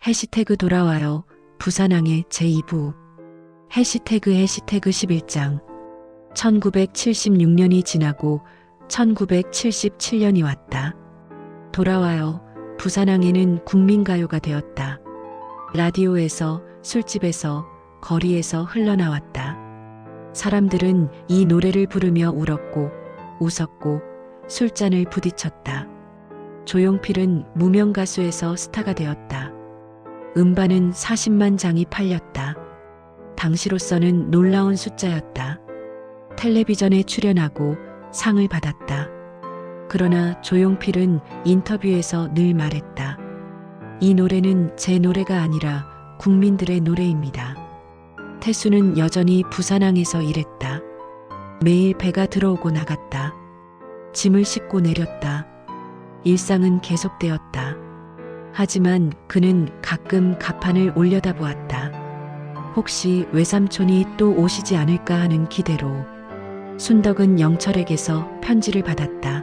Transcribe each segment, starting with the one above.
해시태그 돌아와요. 부산항해 제2부. 해시태그 11장. 1976년이 지나고 1977년이 왔다. 돌아와요. 부산항해는 국민가요가 되었다. 라디오에서, 술집에서, 거리에서 흘러나왔다. 사람들은 이 노래를 부르며 울었고, 웃었고, 술잔을 부딪혔다. 조용필은 무명 가수에서 스타가 되었다. 음반은 40만 장이 팔렸다. 당시로서는 놀라운 숫자였다. 텔레비전에 출연하고 상을 받았다. 그러나 조용필은 인터뷰에서 늘 말했다. 이 노래는 제 노래가 아니라 국민들의 노래입니다. 태수는 여전히 부산항에서 일했다. 매일 배가 들어오고 나갔다. 짐을 싣고 내렸다. 일상은 계속되었다. 하지만 그는 가끔 가판을 올려다보았다. 혹시 외삼촌이 또 오시지 않을까 하는 기대로. 순덕은 영철에게서 편지를 받았다.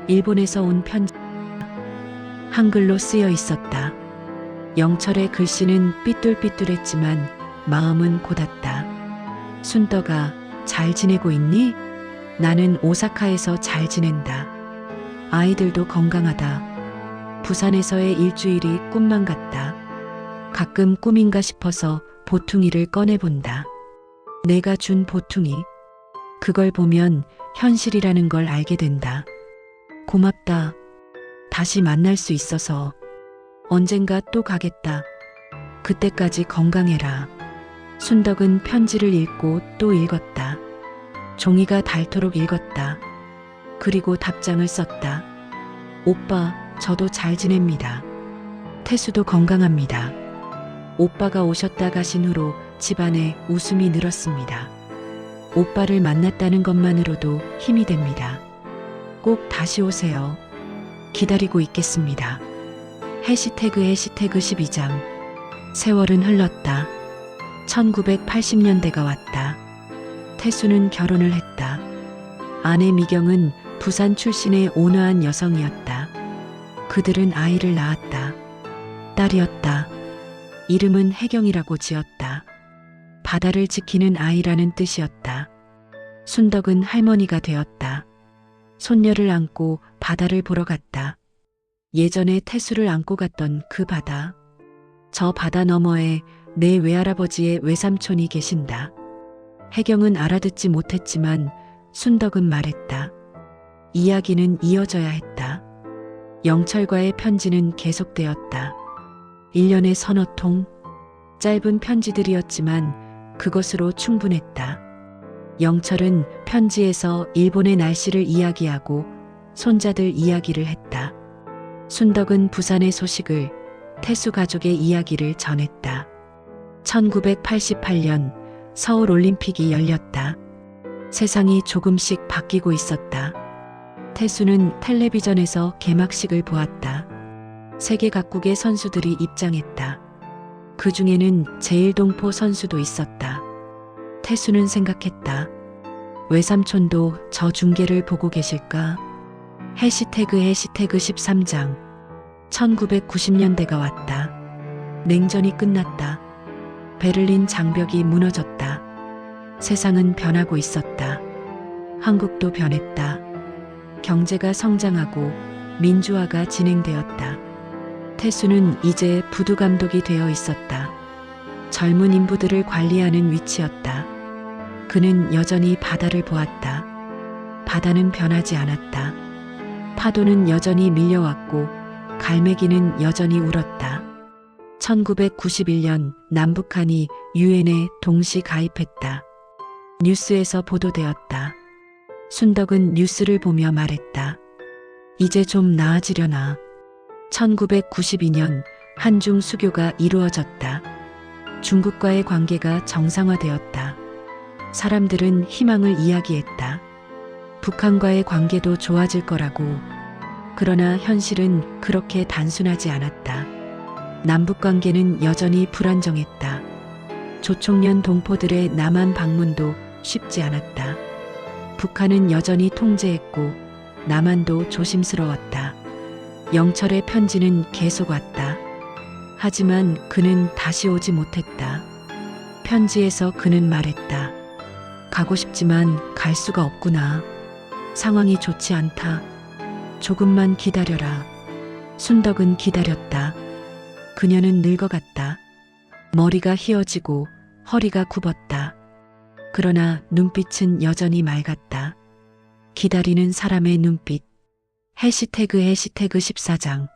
일본에서 온 편지. 한글로 쓰여 있었다. 영철의 글씨는 삐뚤삐뚤했지만 마음은 고닫다. 순덕아, 잘 지내고 있니? 나는 오사카에서 잘 지낸다. 아이들도 건강하다. 부산에서의 일주일이 꿈만 같다. 가끔 꿈인가 싶어서 보퉁이를 꺼내본다. 내가 준 보퉁이. 그걸 보면 현실이라는 걸 알게 된다. 고맙다. 다시 만날 수 있어서. 언젠가 또 가겠다. 그때까지 건강해라. 순덕은 편지를 읽고 또 읽었다. 종이가 닳도록 읽었다. 그리고 답장을 썼다. 오빠, 저도 잘 지냅니다. 태수도 건강합니다. 오빠가 오셨다 가신 후로 집안에 웃음이 늘었습니다. 오빠를 만났다는 것만으로도 힘이 됩니다. 꼭 다시 오세요. 기다리고 있겠습니다. 해시태그 12장. 세월은 흘렀다. 1980년대가 왔다. 태수는 결혼을 했다. 아내 미경은 부산 출신의 온화한 여성이었다. 그들은 아이를 낳았다. 딸이었다. 이름은 혜경이라고 지었다. 바다를 지키는 아이라는 뜻이었다. 순덕은 할머니가 되었다. 손녀를 안고 바다를 보러 갔다. 예전에 태수를 안고 갔던 그 바다. 저 바다 너머에 내 외할아버지의 외삼촌이 계신다. 혜경은 알아듣지 못했지만 순덕은 말했다. 이야기는 이어져야 했다. 영철과의 편지는 계속되었다. 1년에 서너 통. 짧은 편지들이었지만 그것으로 충분했다. 영철은 편지에서 일본의 날씨를 이야기하고 손자들 이야기를 했다. 순덕은 부산의 소식을, 태수 가족의 이야기를 전했다. 1988년 서울 올림픽이 열렸다. 세상이 조금씩 바뀌고 있었다. 태수는 텔레비전에서 개막식을 보았다. 세계 각국의 선수들이 입장했다. 그 중에는 제일동포 선수도 있었다. 태수는 생각했다. 외삼촌도 저 중계를 보고 계실까? 해시태그 13장. 1990년대가 왔다. 냉전이 끝났다. 베를린 장벽이 무너졌다. 세상은 변하고 있었다. 한국도 변했다. 경제가 성장하고 민주화가 진행되었다. 태수는 이제 부두감독이 되어 있었다. 젊은 인부들을 관리하는 위치였다. 그는 여전히 바다를 보았다. 바다는 변하지 않았다. 파도는 여전히 밀려왔고 갈매기는 여전히 울었다. 1991년 남북한이 유엔에 동시 가입했다. 뉴스에서 보도되었다. 순덕은 뉴스를 보며 말했다. 이제 좀 나아지려나. 1992년 한중 수교가 이루어졌다. 중국과의 관계가 정상화되었다. 사람들은 희망을 이야기했다. 북한과의 관계도 좋아질 거라고. 그러나 현실은 그렇게 단순하지 않았다. 남북관계는 여전히 불안정했다. 조총련 동포들의 남한 방문도 쉽지 않았다. 북한은 여전히 통제했고 남한도 조심스러웠다. 영철의 편지는 계속 왔다. 하지만 그는 다시 오지 못했다. 편지에서 그는 말했다. 가고 싶지만 갈 수가 없구나. 상황이 좋지 않다. 조금만 기다려라. 순덕은 기다렸다. 그녀는 늙어갔다. 머리가 휘어지고 허리가 굽었다. 그러나 눈빛은 여전히 맑았다. 기다리는 사람의 눈빛. 해시태그 14장.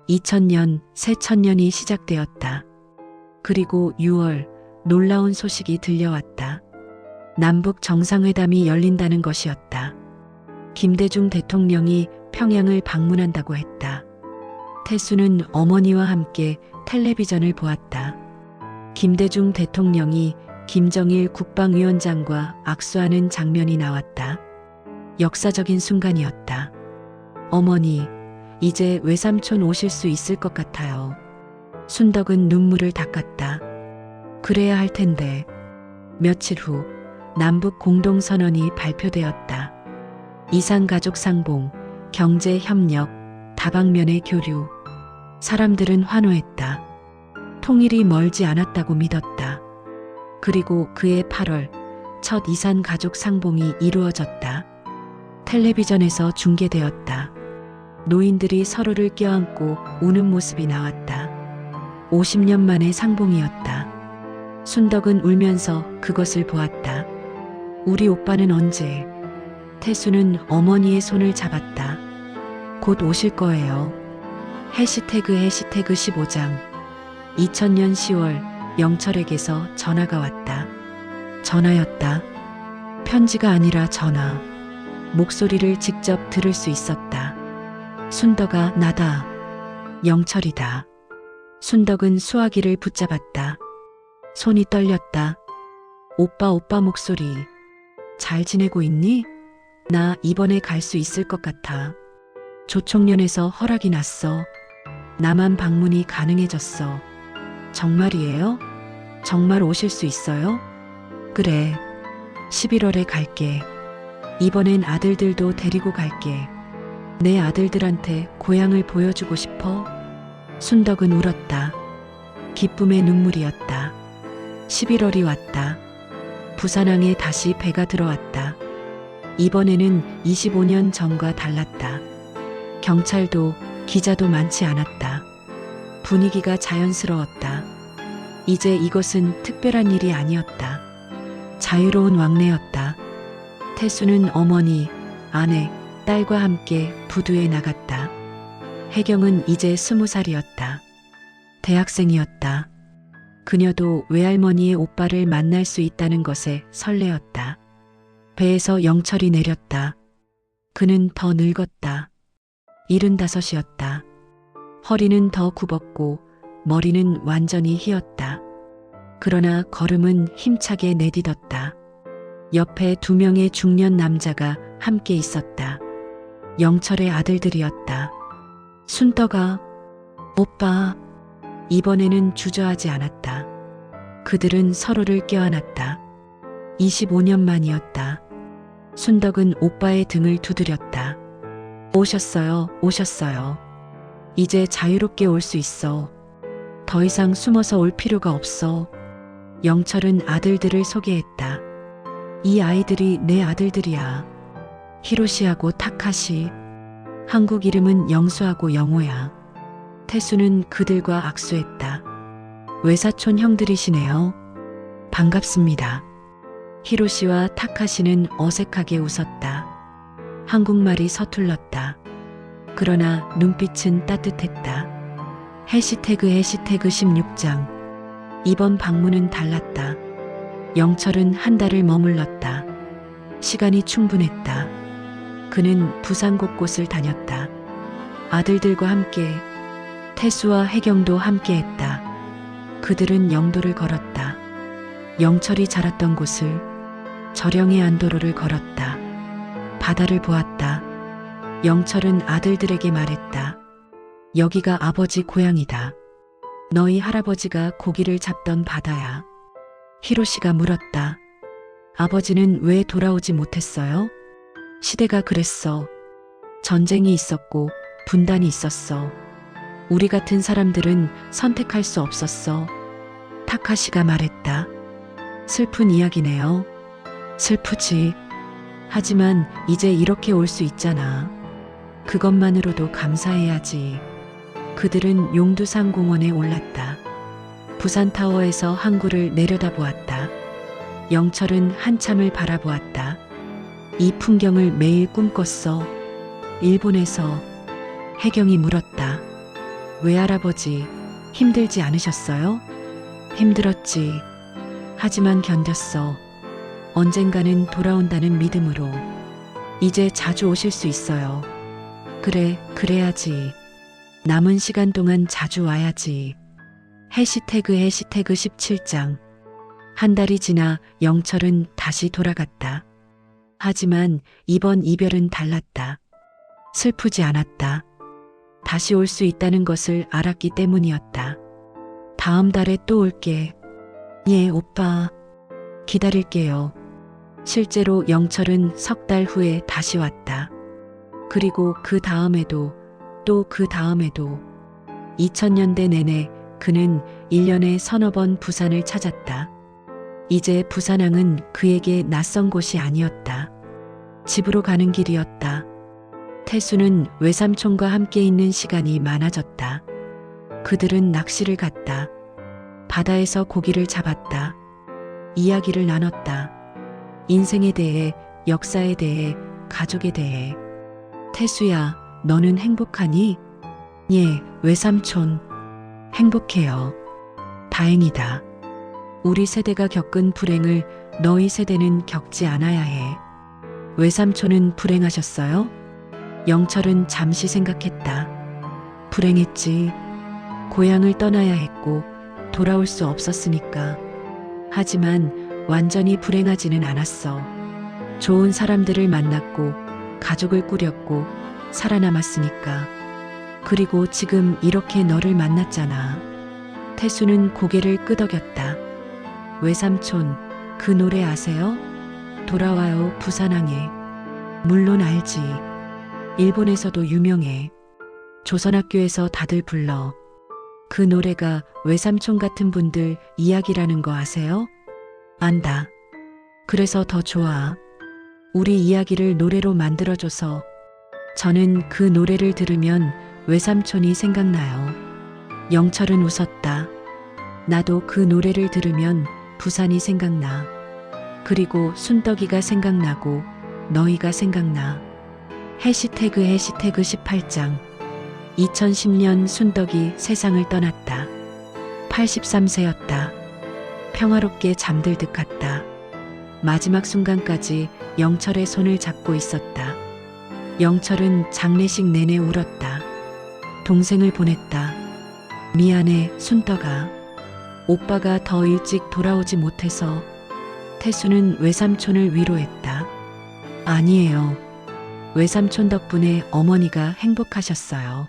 2000년 새 천년이 시작되었다. 그리고 6월 놀라운 소식이 들려왔다. 남북 정상회담이 열린다는 것이었다. 김대중 대통령이 평양을 방문한다고 했다. 태수는 어머니와 함께 텔레비전을 보았다. 김대중 대통령이 김정일 국방위원장과 악수하는 장면이 나왔다. 역사적인 순간이었다. 어머니, 이제 외삼촌 오실 수 있을 것 같아요. 순덕은 눈물을 닦았다. 그래야 할 텐데. 며칠 후 남북 공동선언이 발표되었다. 이산가족 상봉, 경제 협력, 다방면의 교류. 사람들은 환호했다. 통일이 멀지 않았다고 믿었다. 그리고 그해 8월 첫 이산가족 상봉이 이루어졌다. 텔레비전에서 중계되었다. 노인들이 서로를 껴안고 우는 모습이 나왔다. 50년 만의 상봉이었다. 순덕은 울면서 그것을 보았다. 우리 오빠는 언제? 태수는 어머니의 손을 잡았다. 곧 오실 거예요. 해시태그 15장. 2000년 10월 영철에게서 전화가 왔다. 전화였다. 편지가 아니라 전화. 목소리를 직접 들을 수 있었다. 순덕아, 나다. 영철이다. 순덕은 수화기를 붙잡았다. 손이 떨렸다. 오빠 목소리. 잘 지내고 있니? 나 이번에 갈 수 있을 것 같아. 조총련에서 허락이 났어. 남한 방문이 가능해졌어. 정말이에요? 정말 오실 수 있어요? 그래. 11월에 갈게. 이번엔 아들들도 데리고 갈게. 내 아들들한테 고향을 보여주고 싶어. 순덕은 울었다. 기쁨의 눈물이었다. 11월이 왔다. 부산항에 다시 배가 들어왔다. 이번에는 25년 전과 달랐다. 경찰도 기자도 많지 않았다. 분위기가 자연스러웠다. 이제 이것은 특별한 일이 아니었다. 자유로운 왕래였다. 태수는 어머니, 아내, 딸과 함께 부두에 나갔다. 혜경은 이제 20살이었다. 대학생이었다. 그녀도 외할머니의 오빠를 만날 수 있다는 것에 설레었다. 배에서 영철이 내렸다. 그는 더 늙었다. 75이었다. 허리는 더 굽었고 머리는 완전히 휘었다. 그러나 걸음은 힘차게 내딛었다. 옆에 2명의 중년 남자가 함께 있었다. 영철의 아들들이었다. 순덕아, 오빠. 이번에는 주저하지 않았다. 그들은 서로를 껴안았다. 25년 만이었다. 순덕은 오빠의 등을 두드렸다. 오셨어요, 오셨어요. 이제 자유롭게 올 수 있어. 더 이상 숨어서 올 필요가 없어. 영철은 아들들을 소개했다. 이 아이들이 내 아들들이야. 히로시하고 타카시. 한국 이름은 영수하고 영호야. 태수는 그들과 악수했다. 외사촌 형들이시네요. 반갑습니다. 히로시와 타카시는 어색하게 웃었다. 한국말이 서툴렀다. 그러나 눈빛은 따뜻했다. 해시태그 16장. 이번 방문은 달랐다. 영철은 한 달을 머물렀다. 시간이 충분했다. 그는 부산 곳곳을 다녔다. 아들들과 함께, 태수와 혜경도 함께했다. 그들은 영도를 걸었다. 영철이 자랐던 곳을, 절영의 안도로를 걸었다. 바다를 보았다. 영철은 아들들에게 말했다. 여기가 아버지 고향이다. 너희 할아버지가 고기를 잡던 바다야. 히로시가 물었다. 아버지는 왜 돌아오지 못했어요? 시대가 그랬어. 전쟁이 있었고 분단이 있었어. 우리 같은 사람들은 선택할 수 없었어. 타카시가 말했다. 슬픈 이야기네요. 슬프지. 하지만 이제 이렇게 올 수 있잖아. 그것만으로도 감사해야지. 그들은 용두산 공원에 올랐다. 부산타워에서 항구를 내려다보았다. 영철은 한참을 바라보았다. 이 풍경을 매일 꿈꿨어. 일본에서. 혜경이 물었다. 외할아버지, 힘들지 않으셨어요? 힘들었지. 하지만 견뎠어. 언젠가는 돌아온다는 믿음으로. 이제 자주 오실 수 있어요. 그래, 그래야지. 남은 시간 동안 자주 와야지. 해시태그 17장. 한 달이 지나 영철은 다시 돌아갔다. 하지만 이번 이별은 달랐다. 슬프지 않았다. 다시 올 수 있다는 것을 알았기 때문이었다. 다음 달에 또 올게. 예, 오빠. 기다릴게요. 실제로 영철은 석 달 후에 다시 왔다. 그리고 그 다음에도 또 그 다음에도 2000년대 내내 그는 1년에 서너 번 부산을 찾았다. 이제 부산항은 그에게 낯선 곳이 아니었다. 집으로 가는 길이었다. 태수는 외삼촌과 함께 있는 시간이 많아졌다. 그들은 낚시를 갔다. 바다에서 고기를 잡았다. 이야기를 나눴다. 인생에 대해, 역사에 대해, 가족에 대해. 태수야, 너는 행복하니? 예, 외삼촌. 행복해요. 다행이다. 우리 세대가 겪은 불행을 너희 세대는 겪지 않아야 해. 외삼촌은 불행하셨어요? 영철은 잠시 생각했다. 불행했지. 고향을 떠나야 했고 돌아올 수 없었으니까. 하지만 완전히 불행하지는 않았어. 좋은 사람들을 만났고 가족을 꾸렸고 살아남았으니까. 그리고 지금 이렇게 너를 만났잖아. 태수는 고개를 끄덕였다. 외삼촌, 그 노래 아세요? 돌아와요 부산항에. 물론 알지. 일본에서도 유명해. 조선학교에서 다들 불러. 그 노래가 외삼촌 같은 분들 이야기라는 거 아세요? 안다. 그래서 더 좋아. 우리 이야기를 노래로 만들어줘서. 저는 그 노래를 들으면 외삼촌이 생각나요. 영철은 웃었다. 나도 그 노래를 들으면 부산이 생각나. 그리고 순덕이가 생각나고 너희가 생각나. 해시태그 18장. 2010년 순덕이 세상을 떠났다. 83세였다. 평화롭게 잠들 듯 같다. 마지막 순간까지 영철의 손을 잡고 있었다. 영철은 장례식 내내 울었다. 동생을 보냈다. 미안해, 순덕아. 오빠가 더 일찍 돌아오지 못해서. 태수는 외삼촌을 위로했다. 아니에요. 외삼촌 덕분에 어머니가 행복하셨어요.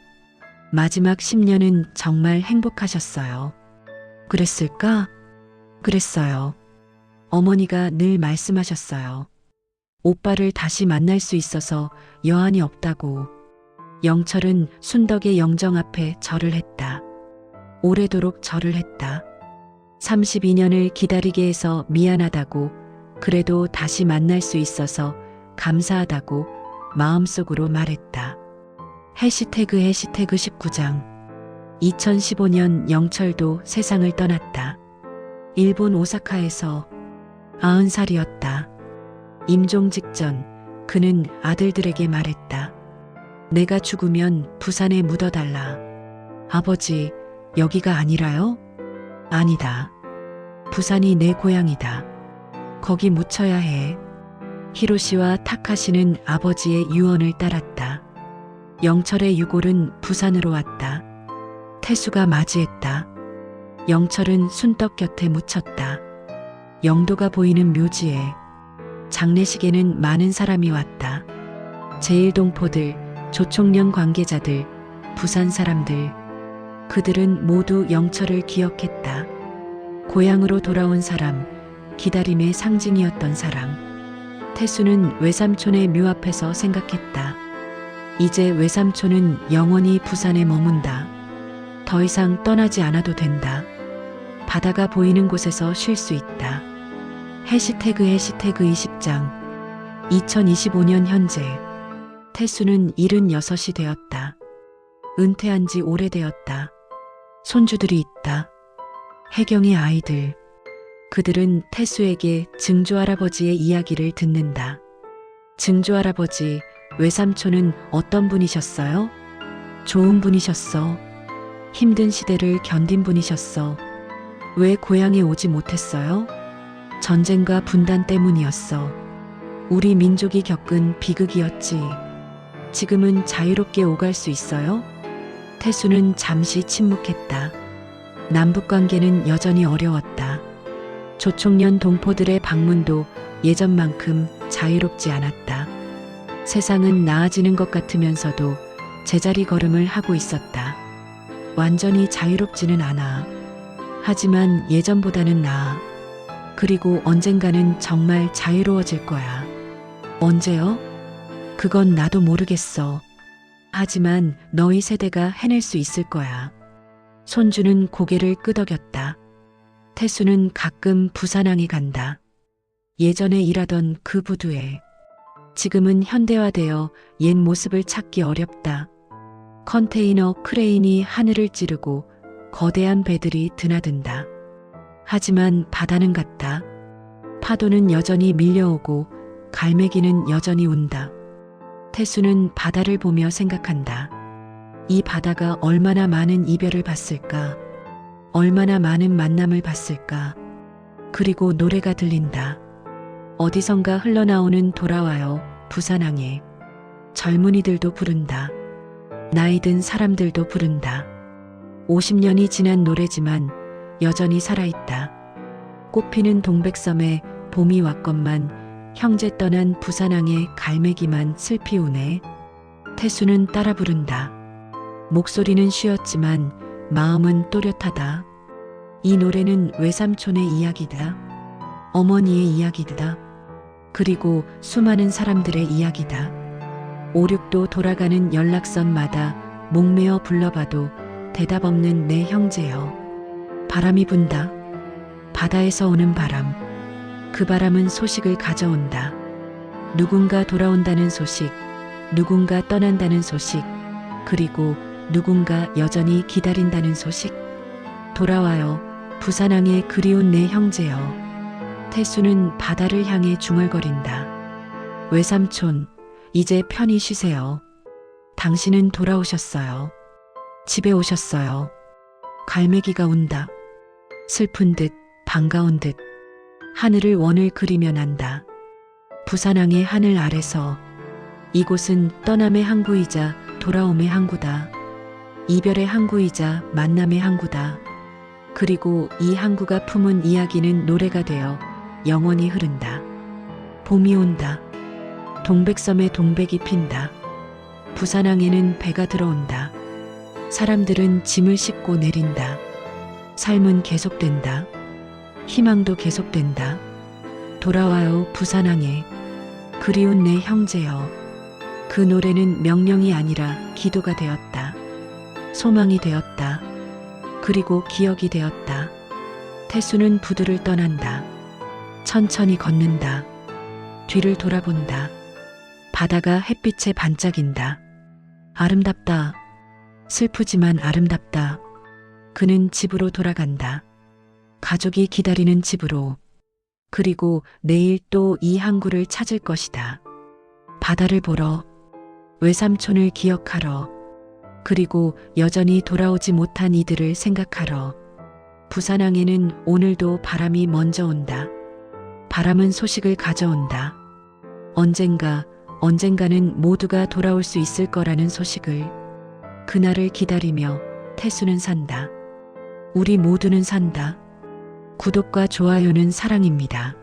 마지막 10년은 정말 행복하셨어요. 그랬을까? 그랬어요. 어머니가 늘 말씀하셨어요. 오빠를 다시 만날 수 있어서 여한이 없다고. 영철은 순덕의 영정 앞에 절을 했다. 오래도록 절을 했다. 32년을 기다리게 해서 미안하다고, 그래도 다시 만날 수 있어서 감사하다고 마음속으로 말했다. 해시태그 19장. 2015년 영철도 세상을 떠났다. 일본 오사카에서 90살이었다. 임종 직전 그는 아들들에게 말했다. 내가 죽으면 부산에 묻어달라. 아버지, 여기가 아니라요? 아니다. 부산이 내 고향이다. 거기 묻혀야 해. 히로시와 타카시는 아버지의 유언을 따랐다. 영철의 유골은 부산으로 왔다. 태수가 맞이했다. 영철은 순덕 곁에 묻혔다. 영도가 보이는 묘지에. 장례식에는 많은 사람이 왔다. 제1동포들, 조총련 관계자들, 부산 사람들. 그들은 모두 영철을 기억했다. 고향으로 돌아온 사람, 기다림의 상징이었던 사람. 태수는 외삼촌의 묘 앞에서 생각했다. 이제 외삼촌은 영원히 부산에 머문다. 더 이상 떠나지 않아도 된다. 바다가 보이는 곳에서 쉴 수 있다. 해시태그 20장 2025년 현재 태수는 76이 되었다. 은퇴한 지 오래되었다. 손주들이 있다. 혜경이 아이들. 그들은 태수에게 증조할아버지의 이야기를 듣는다. 증조할아버지, 외삼촌은 어떤 분이셨어요? 좋은 분이셨어. 힘든 시대를 견딘 분이셨어. 왜 고향에 오지 못했어요? 전쟁과 분단 때문이었어. 우리 민족이 겪은 비극이었지. 지금은 자유롭게 오갈 수 있어요? 태수는 잠시 침묵했다. 남북 관계는 여전히 어려웠다. 조총련 동포들의 방문도 예전만큼 자유롭지 않았다. 세상은 나아지는 것 같으면서도 제자리 걸음을 하고 있었다. 완전히 자유롭지는 않아. 하지만 예전보다는 나아. 그리고 언젠가는 정말 자유로워질 거야. 언제요? 그건 나도 모르겠어. 하지만 너희 세대가 해낼 수 있을 거야. 손주는 고개를 끄덕였다. 태수는 가끔 부산항에 간다. 예전에 일하던 그 부두에. 지금은 현대화되어 옛 모습을 찾기 어렵다. 컨테이너 크레인이 하늘을 찌르고 거대한 배들이 드나든다. 하지만 바다는 같다. 파도는 여전히 밀려오고 갈매기는 여전히 운다. 태수는 바다를 보며 생각한다. 이 바다가 얼마나 많은 이별을 봤을까? 얼마나 많은 만남을 봤을까? 그리고 노래가 들린다. 어디선가 흘러나오는 돌아와요, 부산항에. 젊은이들도 부른다. 나이 든 사람들도 부른다. 50년이 지난 노래지만 여전히 살아있다. 꽃피는 동백섬에 봄이 왔건만 형제 떠난 부산항에 갈매기만 슬피 우네. 태수는 따라 부른다. 목소리는 쉬었지만 마음은 또렷하다. 이 노래는 외삼촌의 이야기다. 어머니의 이야기다. 그리고 수많은 사람들의 이야기다. 오륙도 돌아가는 연락선마다 목매어 불러봐도 대답 없는 내 형제여. 바람이 분다. 바다에서 오는 바람. 그 바람은 소식을 가져온다. 누군가 돌아온다는 소식, 누군가 떠난다는 소식, 그리고 누군가 여전히 기다린다는 소식. 돌아와요, 부산항에 그리운 내 형제여. 태수는 바다를 향해 중얼거린다. 외삼촌, 이제 편히 쉬세요. 당신은 돌아오셨어요. 집에 오셨어요. 갈매기가 운다. 슬픈 듯 반가운 듯 하늘을 원을 그리며 난다. 부산항의 하늘 아래서 이곳은 떠남의 항구이자 돌아옴의 항구다. 이별의 항구이자 만남의 항구다. 그리고 이 항구가 품은 이야기는 노래가 되어 영원히 흐른다. 봄이 온다. 동백섬에 동백이 핀다. 부산항에는 배가 들어온다. 사람들은 짐을 싣고 내린다. 삶은 계속된다. 희망도 계속된다. 돌아와요, 부산항에. 그리운 내 형제여. 그 노래는 명령이 아니라 기도가 되었다. 소망이 되었다. 그리고 기억이 되었다. 태수는 부두를 떠난다. 천천히 걷는다. 뒤를 돌아본다. 바다가 햇빛에 반짝인다. 아름답다. 슬프지만 아름답다. 그는 집으로 돌아간다. 가족이 기다리는 집으로. 그리고 내일 또 이 항구를 찾을 것이다. 바다를 보러. 외삼촌을 기억하러. 그리고 여전히 돌아오지 못한 이들을 생각하러. 부산항에는 오늘도 바람이 먼저 온다. 바람은 소식을 가져온다. 언젠가는 모두가 돌아올 수 있을 거라는 소식을. 그날을 기다리며 태수는 산다. 우리 모두는 산다. 구독과 좋아요는 사랑입니다.